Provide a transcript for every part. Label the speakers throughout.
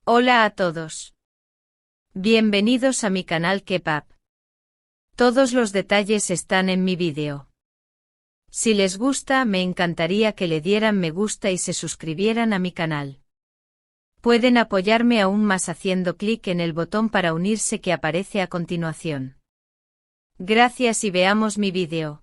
Speaker 1: Hola a todos. Bienvenidos a mi canal Kepap. Todos los detalles están en mi vídeo. Si les gusta, me encantaría que le dieran me gusta y se suscribieran a mi canal. Pueden apoyarme aún más haciendo clic en el botón para unirse que aparece a continuación. Gracias y veamos mi vídeo.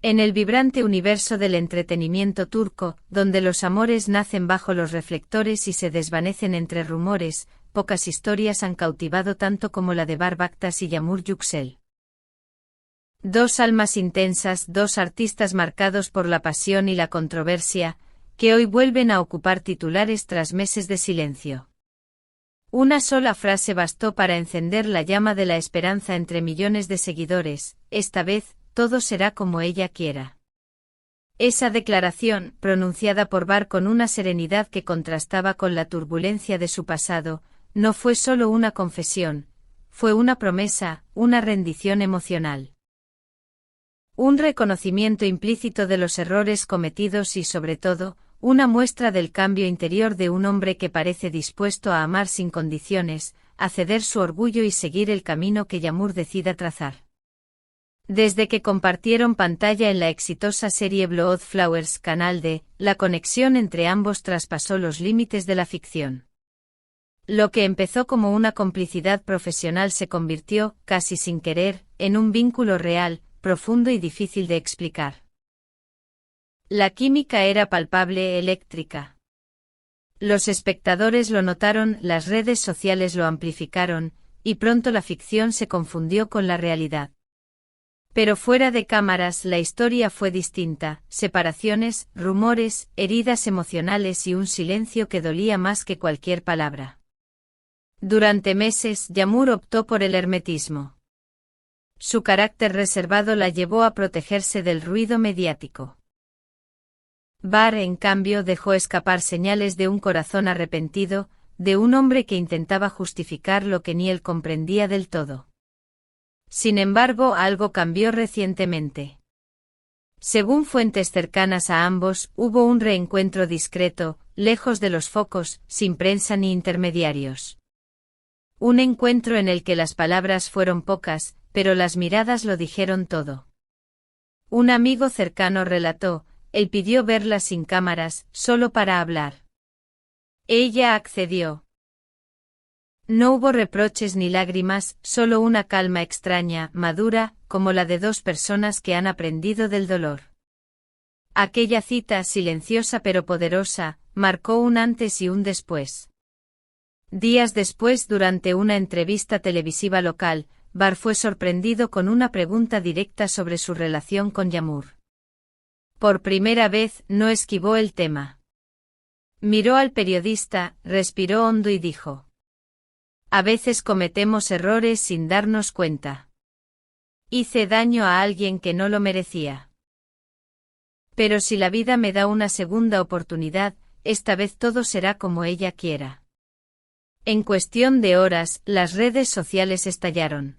Speaker 1: En el vibrante universo del entretenimiento turco, donde los amores nacen bajo los reflectores y se desvanecen entre rumores, pocas historias han cautivado tanto como la de Bark Aktas y Yağmur Yüksel. Dos almas intensas, dos artistas marcados por la pasión y la controversia, que hoy vuelven a ocupar titulares tras meses de silencio. Una sola frase bastó para encender la llama de la esperanza entre millones de seguidores: esta vez, todo será como ella quiera. Esa declaración, pronunciada por Bark con una serenidad que contrastaba con la turbulencia de su pasado, no fue solo una confesión, fue una promesa, una rendición emocional. Un reconocimiento implícito de los errores cometidos y, sobre todo, una muestra del cambio interior de un hombre que parece dispuesto a amar sin condiciones, a ceder su orgullo y seguir el camino que Yağmur decida trazar. Desde que compartieron pantalla en la exitosa serie Blood Flowers Canal D, la conexión entre ambos traspasó los límites de la ficción. Lo que empezó como una complicidad profesional se convirtió, casi sin querer, en un vínculo real, profundo y difícil de explicar. La química era palpable, eléctrica. Los espectadores lo notaron, las redes sociales lo amplificaron, y pronto la ficción se confundió con la realidad. Pero fuera de cámaras la historia fue distinta: separaciones, rumores, heridas emocionales y un silencio que dolía más que cualquier palabra. Durante meses, Yağmur optó por el hermetismo. Su carácter reservado la llevó a protegerse del ruido mediático. Bark, en cambio, dejó escapar señales de un corazón arrepentido, de un hombre que intentaba justificar lo que ni él comprendía del todo. Sin embargo, algo cambió recientemente. Según fuentes cercanas a ambos, hubo un reencuentro discreto, lejos de los focos, sin prensa ni intermediarios. Un encuentro en el que las palabras fueron pocas, pero las miradas lo dijeron todo. Un amigo cercano relató: él pidió verla sin cámaras, solo para hablar. Ella accedió. No hubo reproches ni lágrimas, solo una calma extraña, madura, como la de dos personas que han aprendido del dolor. Aquella cita, silenciosa pero poderosa, marcó un antes y un después. Días después, durante una entrevista televisiva local, Bark fue sorprendido con una pregunta directa sobre su relación con Yağmur. Por primera vez, no esquivó el tema. Miró al periodista, respiró hondo y dijo: a veces cometemos errores sin darnos cuenta. Hice daño a alguien que no lo merecía. Pero si la vida me da una segunda oportunidad, esta vez todo será como ella quiera. En cuestión de horas, las redes sociales estallaron.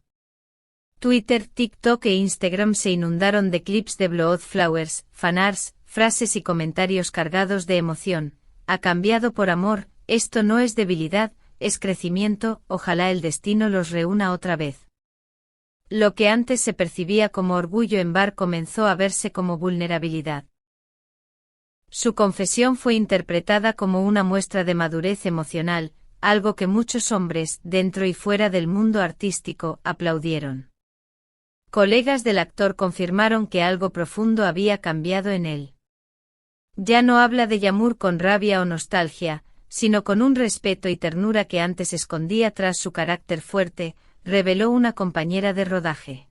Speaker 1: Twitter, TikTok e Instagram se inundaron de clips de Blood Flowers, fanarts, frases y comentarios cargados de emoción: ha cambiado por amor, esto no es debilidad, es crecimiento, ojalá el destino los reúna otra vez. Lo que antes se percibía como orgullo en Bark comenzó a verse como vulnerabilidad. Su confesión fue interpretada como una muestra de madurez emocional, algo que muchos hombres, dentro y fuera del mundo artístico, aplaudieron. Colegas del actor confirmaron que algo profundo había cambiado en él. Ya no habla de Yağmur con rabia o nostalgia, sino con un respeto y ternura que antes escondía tras su carácter fuerte, reveló una compañera de rodaje.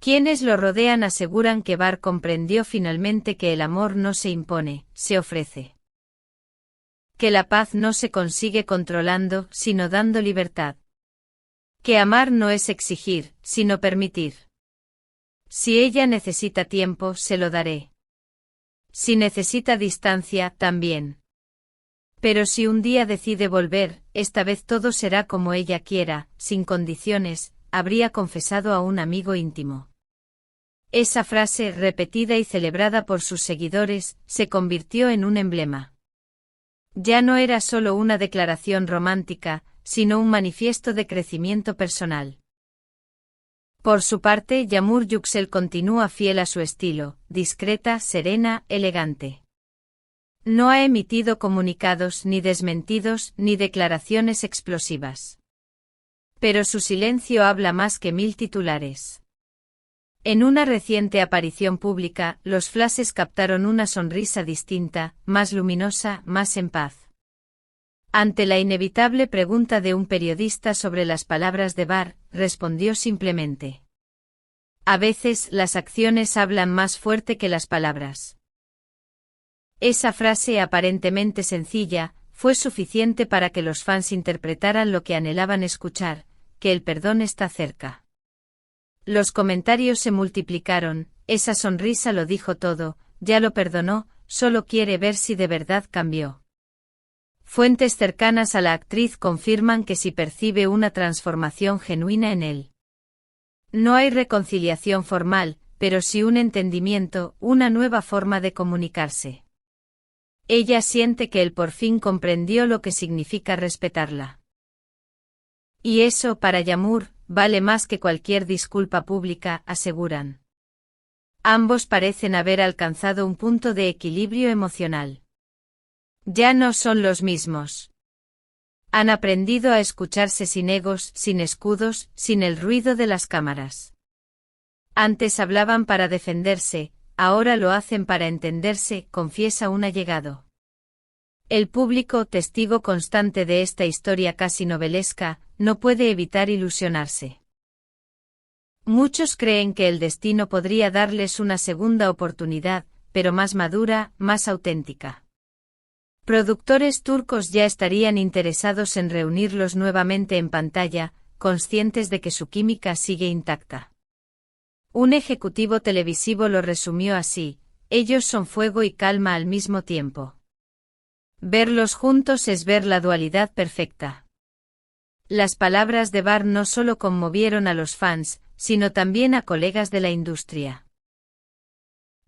Speaker 1: Quienes lo rodean aseguran que Bark comprendió finalmente que el amor no se impone, se ofrece. Que la paz no se consigue controlando, sino dando libertad. Que amar no es exigir, sino permitir. Si ella necesita tiempo, se lo daré. Si necesita distancia, también. Pero si un día decide volver, esta vez todo será como ella quiera, sin condiciones, habría confesado a un amigo íntimo. Esa frase, repetida y celebrada por sus seguidores, se convirtió en un emblema. Ya no era solo una declaración romántica, sino un manifiesto de crecimiento personal. Por su parte, Yağmur Yüksel continúa fiel a su estilo, discreta, serena, elegante. No ha emitido comunicados ni desmentidos ni declaraciones explosivas. Pero su silencio habla más que 1000 titulares. En una reciente aparición pública, los flashes captaron una sonrisa distinta, más luminosa, más en paz. Ante la inevitable pregunta de un periodista sobre las palabras de Bar, respondió simplemente: a veces las acciones hablan más fuerte que las palabras. Esa frase aparentemente sencilla, fue suficiente para que los fans interpretaran lo que anhelaban escuchar, que el perdón está cerca. Los comentarios se multiplicaron, esa sonrisa lo dijo todo, ya lo perdonó, solo quiere ver si de verdad cambió. Fuentes cercanas a la actriz confirman que sí percibe una transformación genuina en él. No hay reconciliación formal, pero sí un entendimiento, una nueva forma de comunicarse. Ella siente que él por fin comprendió lo que significa respetarla. Y eso, para Yağmur, vale más que cualquier disculpa pública, aseguran. Ambos parecen haber alcanzado un punto de equilibrio emocional. Ya no son los mismos. Han aprendido a escucharse sin egos, sin escudos, sin el ruido de las cámaras. Antes hablaban para defenderse, ahora lo hacen para entenderse, confiesa un allegado. El público, testigo constante de esta historia casi novelesca, no puede evitar ilusionarse. Muchos creen que el destino podría darles una segunda oportunidad, pero más madura, más auténtica. Productores turcos ya estarían interesados en reunirlos nuevamente en pantalla, conscientes de que su química sigue intacta. Un ejecutivo televisivo lo resumió así: ellos son fuego y calma al mismo tiempo. Verlos juntos es ver la dualidad perfecta. Las palabras de Bar no solo conmovieron a los fans, sino también a colegas de la industria.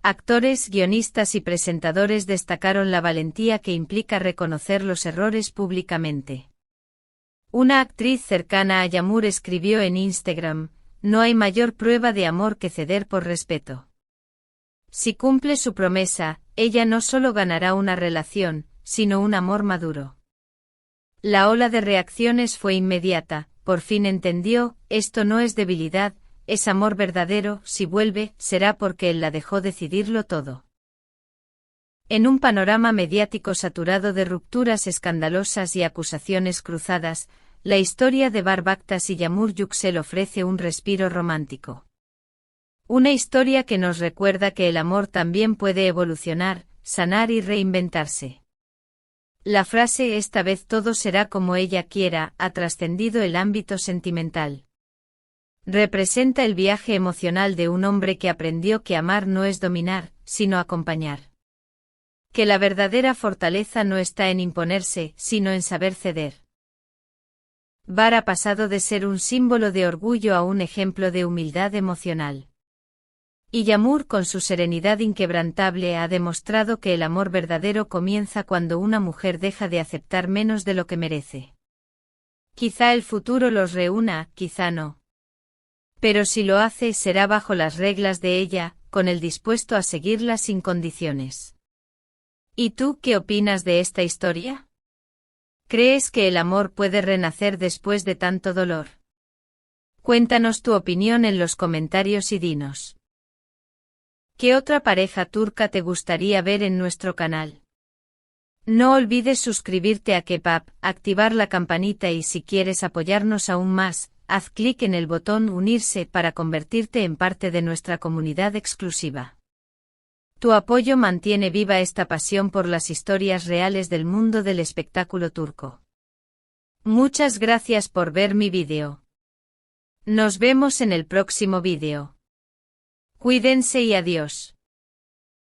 Speaker 1: Actores, guionistas y presentadores destacaron la valentía que implica reconocer los errores públicamente. Una actriz cercana a Yağmur escribió en Instagram: no hay mayor prueba de amor que ceder por respeto. Si cumple su promesa, ella no solo ganará una relación, sino un amor maduro. La ola de reacciones fue inmediata, por fin entendió, esto no es debilidad, es amor verdadero, si vuelve, será porque él la dejó decidirlo todo. En un panorama mediático saturado de rupturas escandalosas y acusaciones cruzadas, la historia de Bar Baktas y Yağmur Yüksel ofrece un respiro romántico. Una historia que nos recuerda que el amor también puede evolucionar, sanar y reinventarse. La frase "esta vez todo será como ella quiera" ha trascendido el ámbito sentimental. Representa el viaje emocional de un hombre que aprendió que amar no es dominar, sino acompañar. Que la verdadera fortaleza no está en imponerse, sino en saber ceder. Bar ha pasado de ser un símbolo de orgullo a un ejemplo de humildad emocional. Y Yağmur, con su serenidad inquebrantable, ha demostrado que el amor verdadero comienza cuando una mujer deja de aceptar menos de lo que merece. Quizá el futuro los reúna, quizá no. Pero si lo hace, será bajo las reglas de ella, con él dispuesto a seguirla sin condiciones. ¿Y tú qué opinas de esta historia? ¿Crees que el amor puede renacer después de tanto dolor? Cuéntanos tu opinión en los comentarios y dinos. ¿Qué otra pareja turca te gustaría ver en nuestro canal? No olvides suscribirte a Kepap, activar la campanita y si quieres apoyarnos aún más, haz clic en el botón unirse para convertirte en parte de nuestra comunidad exclusiva. Tu apoyo mantiene viva esta pasión por las historias reales del mundo del espectáculo turco. Muchas gracias por ver mi vídeo. Nos vemos en el próximo vídeo. Cuídense y adiós.